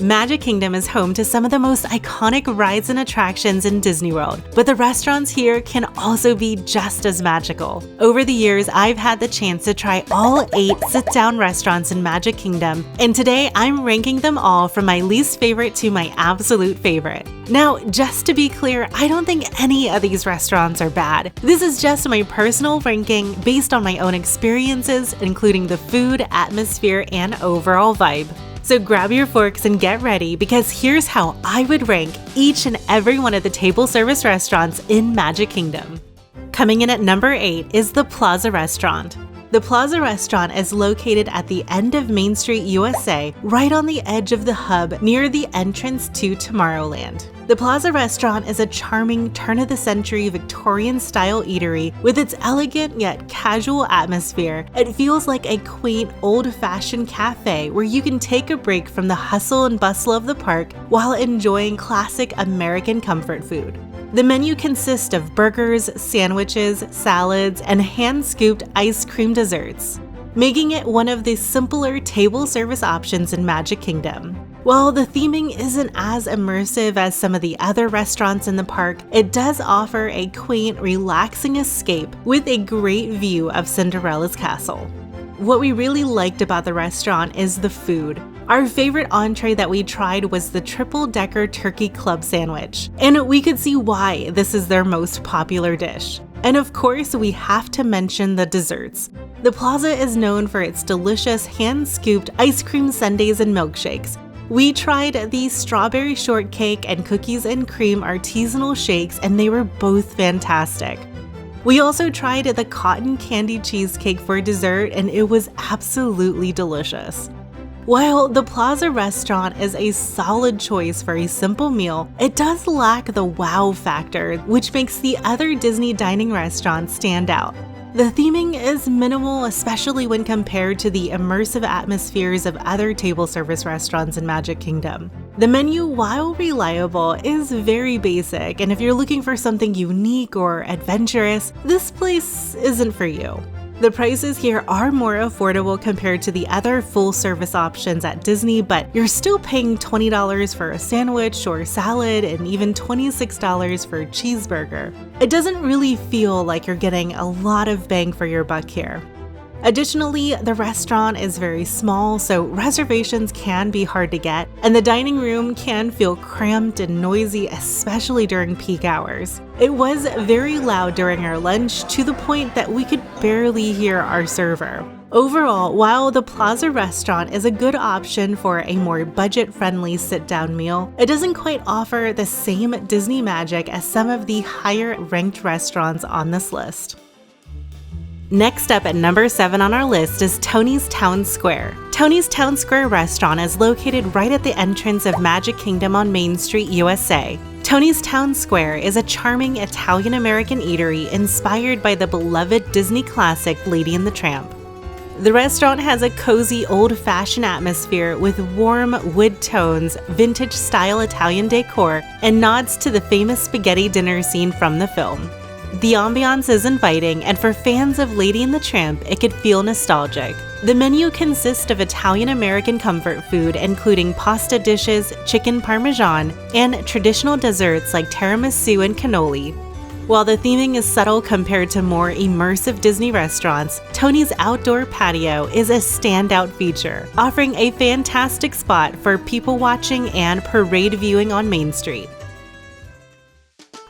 Magic Kingdom is home to some of the most iconic rides and attractions in Disney World, but the restaurants here can also be just as magical. Over the years, I've had the chance to try all 8 sit-down restaurants in Magic Kingdom, and today I'm ranking them all from my least favorite to my absolute favorite. Now, just to be clear, I don't think any of these restaurants are bad. This is just my personal ranking based on my own experiences, including the food, atmosphere, and overall vibe. So grab your forks and get ready, because here's how I would rank each and every one of the table service restaurants in Magic Kingdom. Coming in at number 8 is the Plaza Restaurant. The Plaza Restaurant is located at the end of Main Street, USA, right on the edge of the hub near the entrance to Tomorrowland. The Plaza Restaurant is a charming turn-of-the-century Victorian-style eatery with its elegant yet casual atmosphere. It feels like a quaint, old-fashioned cafe where you can take a break from the hustle and bustle of the park while enjoying classic American comfort food. The menu consists of burgers, sandwiches, salads, and hand-scooped ice cream desserts, making it one of the simpler table service options in Magic Kingdom. While the theming isn't as immersive as some of the other restaurants in the park, it does offer a quaint, relaxing escape with a great view of Cinderella's castle. What we really liked about the restaurant is the food. Our favorite entree that we tried was the triple-decker turkey club sandwich, and we could see why this is their most popular dish. And of course, we have to mention the desserts. The Plaza is known for its delicious hand-scooped ice cream sundaes and milkshakes. We tried the strawberry shortcake and cookies and cream artisanal shakes, and they were both fantastic. We also tried the cotton candy cheesecake for dessert, and it was absolutely delicious. While the Plaza Restaurant is a solid choice for a simple meal, it does lack the wow factor, which makes the other Disney dining restaurants stand out. The theming is minimal, especially when compared to the immersive atmospheres of other table service restaurants in Magic Kingdom. The menu, while reliable, is very basic, and if you're looking for something unique or adventurous, this place isn't for you. The prices here are more affordable compared to the other full-service options at Disney, but you're still paying $20 for a sandwich or salad and even $26 for a cheeseburger. It doesn't really feel like you're getting a lot of bang for your buck here. Additionally, the restaurant is very small, so reservations can be hard to get, and the dining room can feel cramped and noisy, especially during peak hours. It was very loud during our lunch, to the point that we could barely hear our server. Overall, while the Plaza Restaurant is a good option for a more budget-friendly sit-down meal, it doesn't quite offer the same Disney magic as some of the higher-ranked restaurants on this list. Next up at number 7 on our list is Tony's Town Square. Tony's Town Square restaurant is located right at the entrance of Magic Kingdom on Main Street, USA. Tony's Town Square is a charming Italian-American eatery inspired by the beloved Disney classic Lady and the Tramp. The restaurant has a cozy, old-fashioned atmosphere with warm wood tones, vintage-style Italian decor, and nods to the famous spaghetti dinner scene from the film. The ambiance is inviting, and for fans of Lady and the Tramp, it could feel nostalgic. The menu consists of Italian-American comfort food, including pasta dishes, chicken parmesan, and traditional desserts like tiramisu and cannoli. While the theming is subtle compared to more immersive Disney restaurants, Tony's outdoor patio is a standout feature, offering a fantastic spot for people watching and parade viewing on Main Street.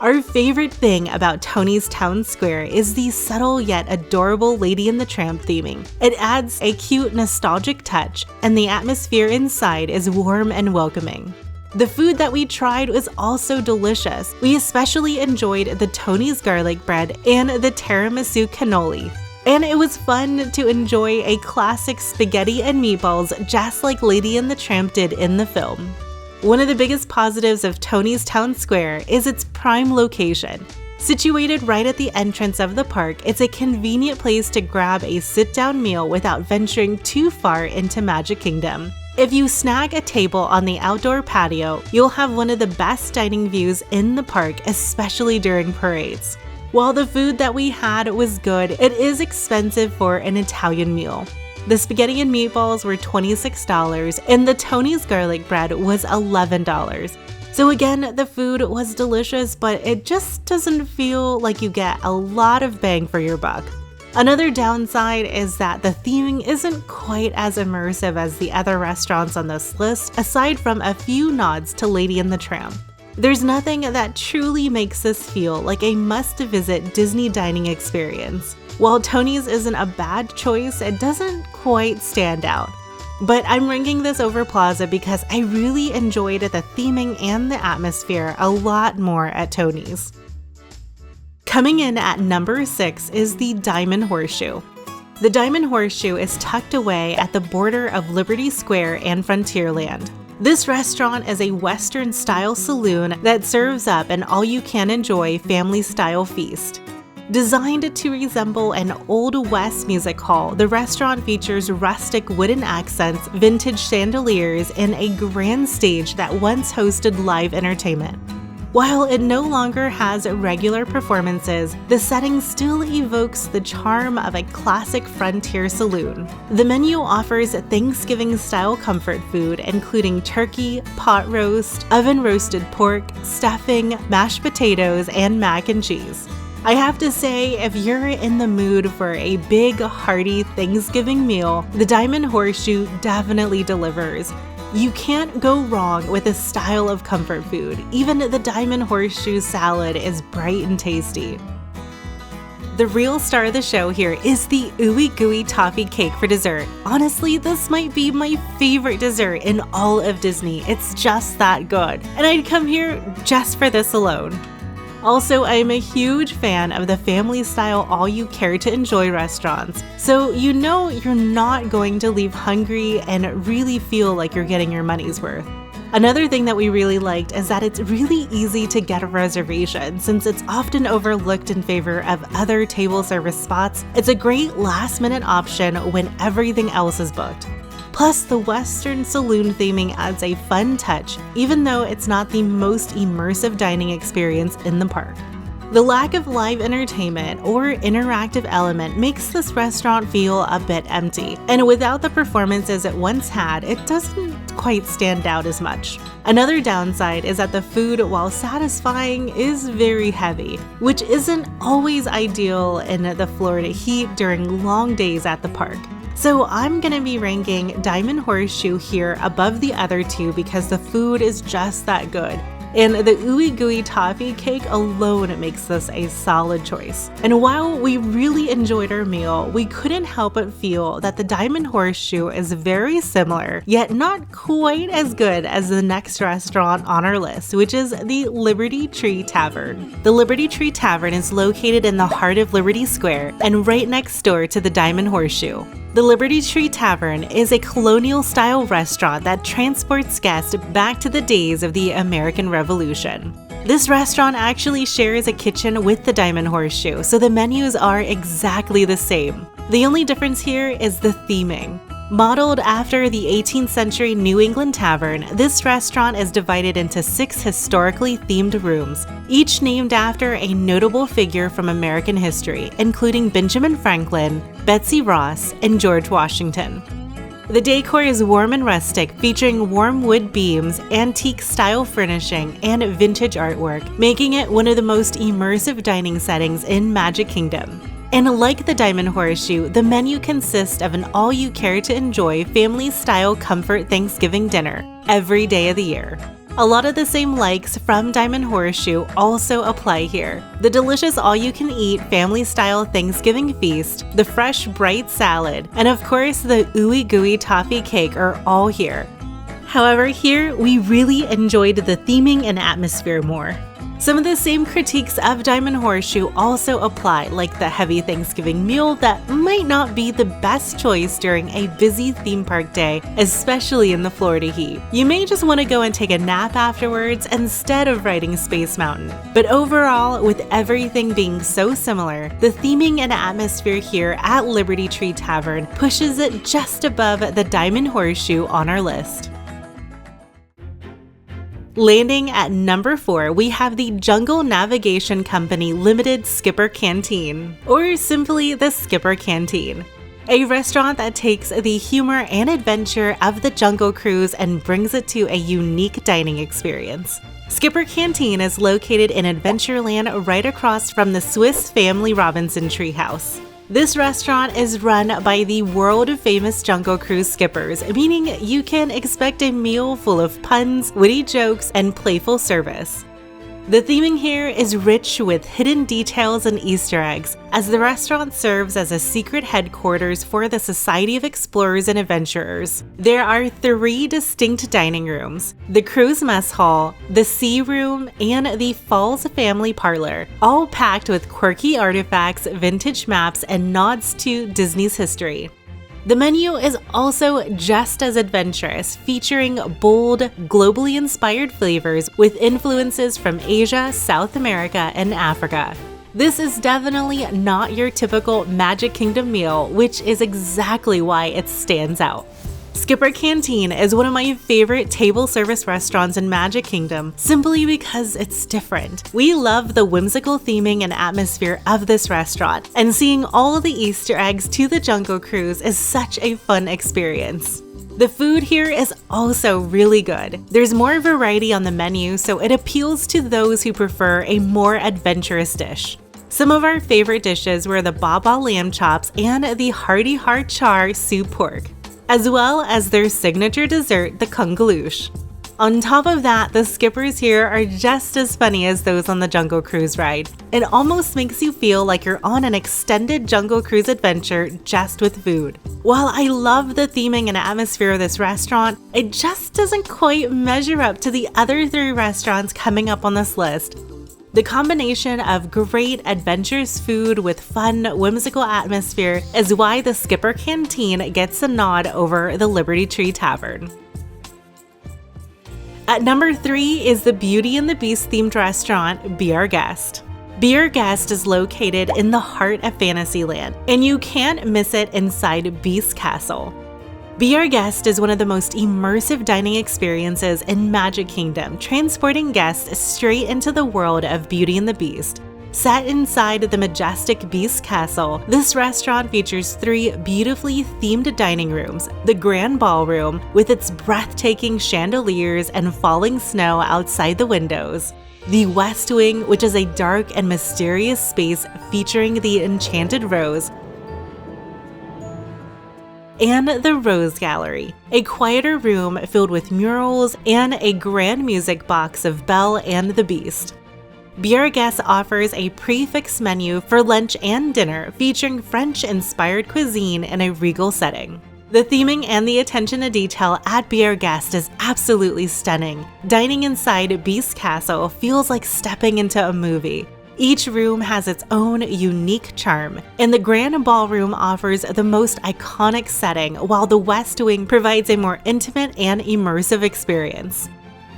Our favorite thing about Tony's Town Square is the subtle yet adorable Lady and the Tramp theming. It adds a cute, nostalgic touch, and the atmosphere inside is warm and welcoming. The food that we tried was also delicious. We especially enjoyed the Tony's garlic bread and the tiramisu cannoli. And it was fun to enjoy a classic spaghetti and meatballs just like Lady and the Tramp did in the film. One of the biggest positives of Tony's Town Square is its prime location. Situated right at the entrance of the park, it's a convenient place to grab a sit-down meal without venturing too far into Magic Kingdom. If you snag a table on the outdoor patio, you'll have one of the best dining views in the park, especially during parades. While the food that we had was good, it is expensive for an Italian meal. The spaghetti and meatballs were $26, and the Tony's garlic bread was $11. So again, the food was delicious, but it just doesn't feel like you get a lot of bang for your buck. Another downside is that the theming isn't quite as immersive as the other restaurants on this list, aside from a few nods to Lady and the Tramp. There's nothing that truly makes this feel like a must-visit Disney dining experience. While Tony's isn't a bad choice, it doesn't quite stand out. But I'm ranking this over Plaza because I really enjoyed the theming and the atmosphere a lot more at Tony's. Coming in at number 6 is the Diamond Horseshoe. The Diamond Horseshoe is tucked away at the border of Liberty Square and Frontierland. This restaurant is a Western-style saloon that serves up an all-you-can-enjoy family-style feast. Designed to resemble an Old West music hall, the restaurant features rustic wooden accents, vintage chandeliers, and a grand stage that once hosted live entertainment. While it no longer has regular performances, the setting still evokes the charm of a classic frontier saloon. The menu offers Thanksgiving-style comfort food, including turkey, pot roast, oven-roasted pork, stuffing, mashed potatoes, and mac and cheese. I have to say, if you're in the mood for a big, hearty Thanksgiving meal, the Diamond Horseshoe definitely delivers. You can't go wrong with this style of comfort food. Even the Diamond Horseshoe salad is bright and tasty. The real star of the show here is the Ooey Gooey Toffee Cake for dessert. Honestly, this might be my favorite dessert in all of Disney. It's just that good. And I'd come here just for this alone. Also, I'm a huge fan of the family-style all-you-care-to-enjoy restaurants, so you know you're not going to leave hungry and really feel like you're getting your money's worth. Another thing that we really liked is that it's really easy to get a reservation since it's often overlooked in favor of other table service spots. It's a great last-minute option when everything else is booked. Plus, the Western saloon theming adds a fun touch, even though it's not the most immersive dining experience in the park. The lack of live entertainment or interactive element makes this restaurant feel a bit empty, and without the performances it once had, it doesn't quite stand out as much. Another downside is that the food, while satisfying, is very heavy, which isn't always ideal in the Florida heat during long days at the park. So I'm gonna be ranking Diamond Horseshoe here above the other two because the food is just that good. And the Ooey Gooey Toffee Cake alone makes this a solid choice. And while we really enjoyed our meal, we couldn't help but feel that the Diamond Horseshoe is very similar, yet not quite as good as the next restaurant on our list, which is the Liberty Tree Tavern. The Liberty Tree Tavern is located in the heart of Liberty Square and right next door to the Diamond Horseshoe. The Liberty Tree Tavern is a colonial-style restaurant that transports guests back to the days of the American Revolution. This restaurant actually shares a kitchen with the Diamond Horseshoe, so the menus are exactly the same. The only difference here is the theming. Modeled after the 18th century New England tavern, this restaurant is divided into 6 historically themed rooms, each named after a notable figure from American history, including Benjamin Franklin, Betsy Ross, and George Washington. The decor is warm and rustic, featuring warm wood beams, antique-style furnishing, and vintage artwork, making it one of the most immersive dining settings in Magic Kingdom. And like the Diamond Horseshoe, the menu consists of an all-you-care-to-enjoy family-style comfort Thanksgiving dinner every day of the year. A lot of the same likes from Diamond Horseshoe also apply here. The delicious all-you-can-eat family-style Thanksgiving feast, the fresh bright salad, and of course the Ooey Gooey Toffee Cake are all here. However, here we really enjoyed the theming and atmosphere more. Some of the same critiques of Diamond Horseshoe also apply, like the heavy Thanksgiving meal that might not be the best choice during a busy theme park day, especially in the Florida heat. You may just want to go and take a nap afterwards instead of riding Space Mountain. But overall, with everything being so similar, the theming and atmosphere here at Liberty Tree Tavern pushes it just above the Diamond Horseshoe on our list. Landing at number 4, we have the Jungle Navigation Company Limited Skipper Canteen, or simply the Skipper Canteen. a restaurant that takes the humor and adventure of the Jungle Cruise and brings it to a unique dining experience. Skipper Canteen is located in Adventureland right across from the Swiss Family Robinson Treehouse. This restaurant is run by the world-famous Jungle Cruise skippers, meaning you can expect a meal full of puns, witty jokes, and playful service. The theming here is rich with hidden details and Easter eggs, as the restaurant serves as a secret headquarters for the Society of Explorers and Adventurers. There are 3 distinct dining rooms: the Cruise Mess Hall, the Sea Room, and the Falls Family Parlor, all packed with quirky artifacts, vintage maps, and nods to Disney's history. The menu is also just as adventurous, featuring bold, globally inspired flavors with influences from Asia, South America, and Africa. This is definitely not your typical Magic Kingdom meal, which is exactly why it stands out. Skipper Canteen is one of my favorite table service restaurants in Magic Kingdom simply because it's different. We love the whimsical theming and atmosphere of this restaurant, and seeing all of the Easter eggs to the Jungle Cruise is such a fun experience. The food here is also really good. There's more variety on the menu, so it appeals to those who prefer a more adventurous dish. Some of our favorite dishes were the Baba lamb chops and the hearty heart char soup pork, as well as their signature dessert, the kungaloosh. On top of that, the skippers here are just as funny as those on the Jungle Cruise ride. It almost makes you feel like you're on an extended Jungle Cruise adventure just with food. While I love the theming and atmosphere of this restaurant, it just doesn't quite measure up to the other 3 restaurants coming up on this list. The combination of great adventurous food with fun, whimsical atmosphere is why the Skipper Canteen gets a nod over the Liberty Tree Tavern. At number 3 is the Beauty and the Beast themed restaurant, Be Our Guest. Be Our Guest is located in the heart of Fantasyland, and you can't miss it inside Beast Castle. Be Our Guest is one of the most immersive dining experiences in Magic Kingdom, transporting guests straight into the world of Beauty and the Beast. Set inside the majestic Beast Castle, this restaurant features 3 beautifully themed dining rooms: the Grand Ballroom, with its breathtaking chandeliers and falling snow outside the windows; the West Wing, which is a dark and mysterious space featuring the Enchanted Rose; and the Rose Gallery, a quieter room filled with murals and a grand music box of Belle and the Beast. Be Our Guest offers a prix-fixe menu for lunch and dinner featuring French-inspired cuisine in a regal setting. The theming and the attention to detail at Be Our Guest is absolutely stunning. Dining inside Beast Castle feels like stepping into a movie. Each room has its own unique charm, and the Grand Ballroom offers the most iconic setting, while the West Wing provides a more intimate and immersive experience.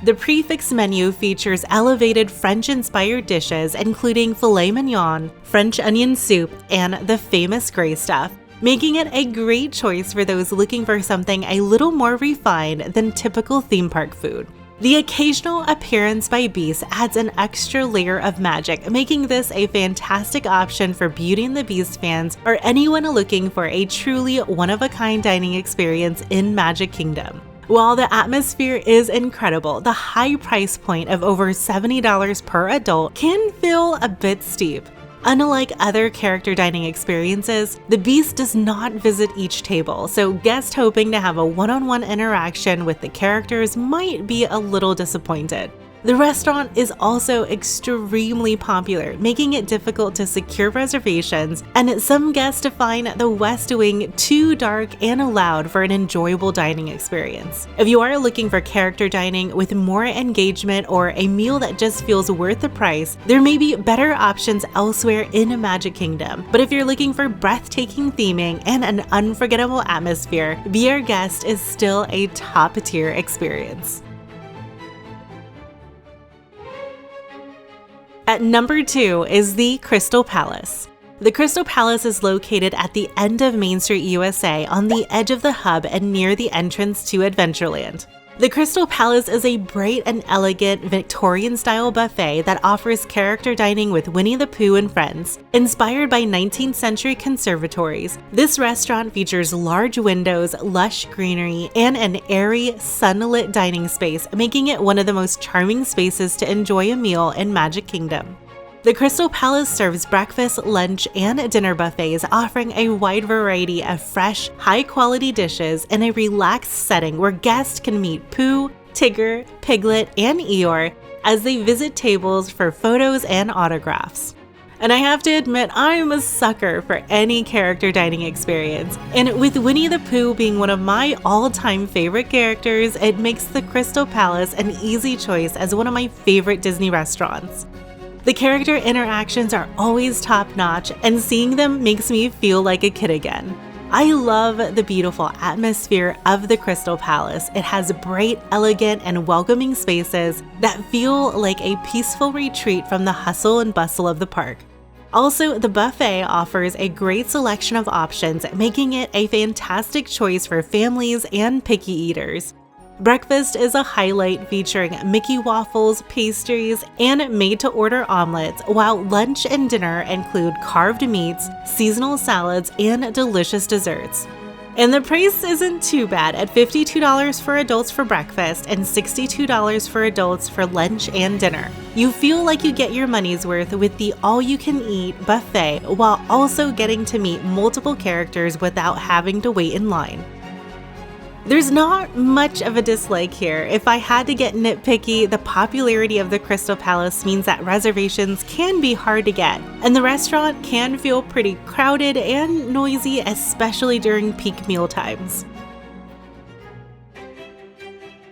The prix-fixe menu features elevated French-inspired dishes including filet mignon, French onion soup, and the famous gray stuff, making it a great choice for those looking for something a little more refined than typical theme park food. The occasional appearance by Beast adds an extra layer of magic, making this a fantastic option for Beauty and the Beast fans or anyone looking for a truly one-of-a-kind dining experience in Magic Kingdom. While the atmosphere is incredible, the high price point of over $70 per adult can feel a bit steep. Unlike other character dining experiences, the Beast does not visit each table, so guests hoping to have a one-on-one interaction with the characters might be a little disappointed. The restaurant is also extremely popular, making it difficult to secure reservations, and some guests find the West Wing too dark and loud for an enjoyable dining experience. If you are looking for character dining with more engagement or a meal that just feels worth the price, there may be better options elsewhere in Magic Kingdom. But if you're looking for breathtaking theming and an unforgettable atmosphere, Be Our Guest is still a top-tier experience. At number 2 is the Crystal Palace. The Crystal Palace is located at the end of Main Street, USA, on the edge of the hub and near the entrance to Adventureland. The Crystal Palace is a bright and elegant Victorian-style buffet that offers character dining with Winnie the Pooh and friends. Inspired by 19th century conservatories, this restaurant features large windows, lush greenery, and an airy, sunlit dining space, making it one of the most charming spaces to enjoy a meal in Magic Kingdom. The Crystal Palace serves breakfast, lunch, and dinner buffets, offering a wide variety of fresh, high-quality dishes in a relaxed setting where guests can meet Pooh, Tigger, Piglet, and Eeyore as they visit tables for photos and autographs. And I have to admit, I'm a sucker for any character dining experience. And with Winnie the Pooh being one of my all-time favorite characters, it makes the Crystal Palace an easy choice as one of my favorite Disney restaurants. The character interactions are always top-notch, and seeing them makes me feel like a kid again. I love the beautiful atmosphere of the Crystal Palace. It has bright, elegant, and welcoming spaces that feel like a peaceful retreat from the hustle and bustle of the park. Also, the buffet offers a great selection of options, making it a fantastic choice for families and picky eaters. Breakfast is a highlight, featuring Mickey waffles, pastries, and made-to-order omelets, while lunch and dinner include carved meats, seasonal salads, and delicious desserts. And the price isn't too bad at $52 for adults for breakfast and $62 for adults for lunch and dinner. You feel like you get your money's worth with the all-you-can-eat buffet while also getting to meet multiple characters without having to wait in line. There's not much of a dislike here. If I had to get nitpicky, the popularity of the Crystal Palace means that reservations can be hard to get, and the restaurant can feel pretty crowded and noisy, especially during peak meal times.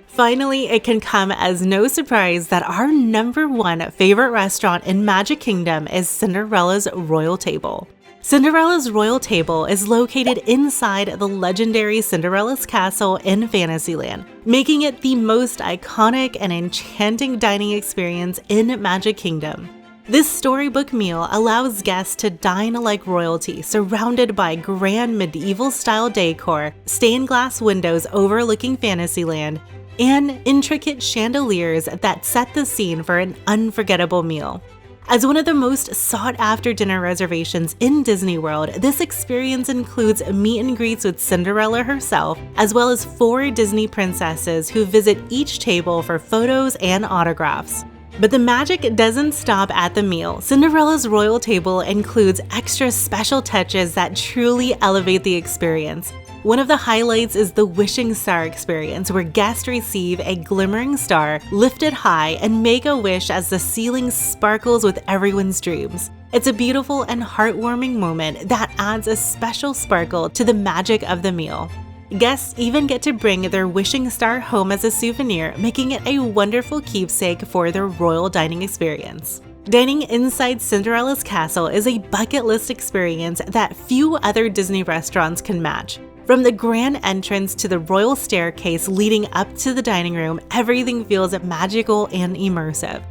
Finally, it can come as no surprise that our #1 favorite restaurant in Magic Kingdom is Cinderella's Royal Table. Cinderella's Royal Table is located inside the legendary Cinderella's castle in Fantasyland, making it the most iconic and enchanting dining experience in Magic Kingdom. This storybook meal allows guests to dine like royalty, surrounded by grand medieval-style decor, stained glass windows overlooking Fantasyland, and intricate chandeliers that set the scene for an unforgettable meal. As one of the most sought-after dinner reservations in Disney World, this experience includes meet and greets with Cinderella herself, as well as 4 Disney princesses who visit each table for photos and autographs. But the magic doesn't stop at the meal. Cinderella's Royal Table includes extra special touches that truly elevate the experience. One of the highlights is the Wishing Star experience, where guests receive a glimmering star lifted high and make a wish as the ceiling sparkles with everyone's dreams. It's a beautiful and heartwarming moment that adds a special sparkle to the magic of the meal. Guests even get to bring their wishing star home as a souvenir, making it a wonderful keepsake for their royal dining experience. Dining inside Cinderella's castle is a bucket list experience that few other Disney restaurants can match. From the grand entrance to the royal staircase leading up to the dining room, everything feels magical and immersive.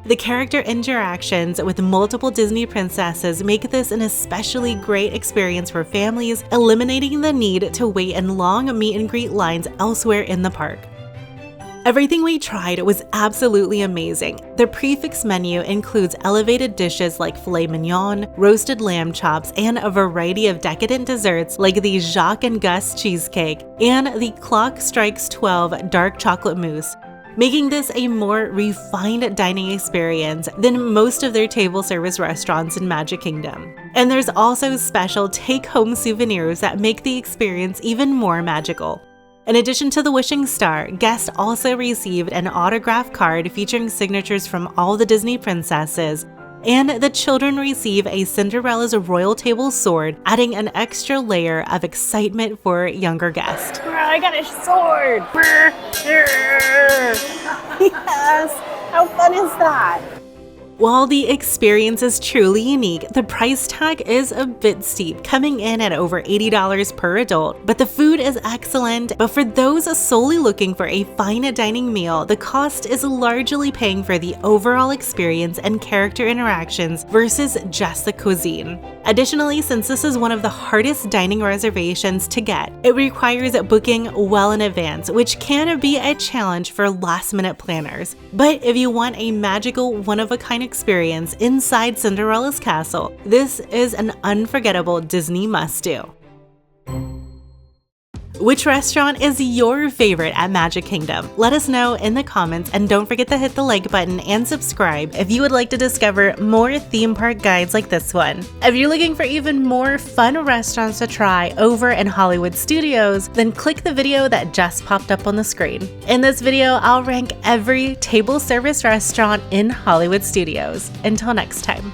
The character interactions with multiple Disney princesses make this an especially great experience for families, eliminating the need to wait in long meet and greet lines elsewhere in the park. Everything we tried was absolutely amazing. The prefix menu includes elevated dishes like filet mignon, roasted lamb chops, and a variety of decadent desserts like the Jacques and Gus cheesecake and the Clock Strikes 12 dark chocolate mousse, making this a more refined dining experience than most of their table service restaurants in Magic Kingdom. And there's also special take-home souvenirs that make the experience even more magical. In addition to the Wishing Star, guests also received an autograph card featuring signatures from all the Disney princesses, and the children receive a Cinderella's Royal Table sword, adding an extra layer of excitement for younger guests. I got a sword! Yes! How fun is that? While the experience is truly unique, the price tag is a bit steep, coming in at over $80 per adult, but the food is excellent. But for those solely looking for a fine dining meal, the cost is largely paying for the overall experience and character interactions versus just the cuisine. Additionally, since this is one of the hardest dining reservations to get, it requires booking well in advance, which can be a challenge for last-minute planners. But if you want a magical, one-of-a-kind experience inside Cinderella's castle, this is an unforgettable Disney must-do. Which restaurant is your favorite at Magic Kingdom? Let us know in the comments, and don't forget to hit the like button and subscribe if you would like to discover more theme park guides like this one. If you're looking for even more fun restaurants to try over in Hollywood Studios, then click the video that just popped up on the screen. In this video, I'll rank every table service restaurant in Hollywood Studios. Until next time.